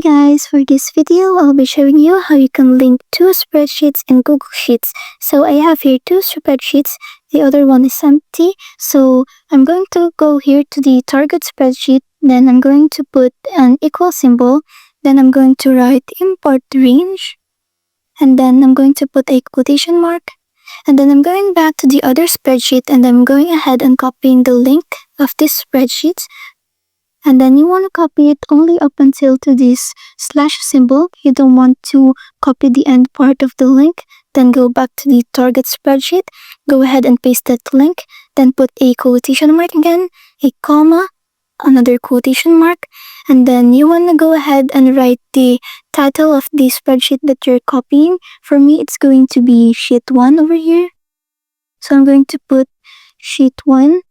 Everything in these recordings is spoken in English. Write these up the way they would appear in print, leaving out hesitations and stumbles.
guys, for this video, I'll be showing you how you can link two spreadsheets in Google Sheets. So I have here two spreadsheets, the other one is empty. So I'm going to go here to the target spreadsheet, then I'm going to put an equal symbol, then I'm going to write import range, and then I'm going to put a quotation mark, and then I'm going back to the other spreadsheet and I'm going ahead and copying the link of this spreadsheet. And then you want to copy it only up until to this slash symbol. You don't want to copy the end part of the link. Then go back to the target spreadsheet. Go ahead and paste that link. Then put a quotation mark again, a comma, another quotation mark. And then you want to go ahead and write the title of the spreadsheet that you're copying. For me, it's going to be sheet 1 over here. So I'm going to put sheet 1.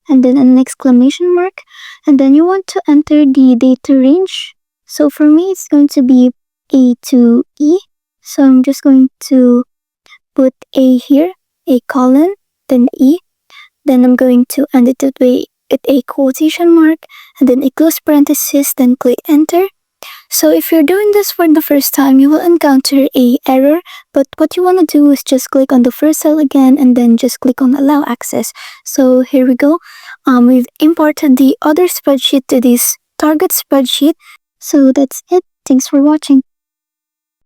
And then an exclamation mark, and then you want to enter the data range. So for me, it's going to be A to E. So I'm just going to put A here, a colon, then E. Then I'm going to end it with a quotation mark, and then a close parenthesis, then click enter. So if you're doing this for the first time, you will encounter a error, but what you want to do is just click on the first cell again and then just click on allow access. So here we go. We've imported the other spreadsheet to this target spreadsheet. So that's it. Thanks for watching.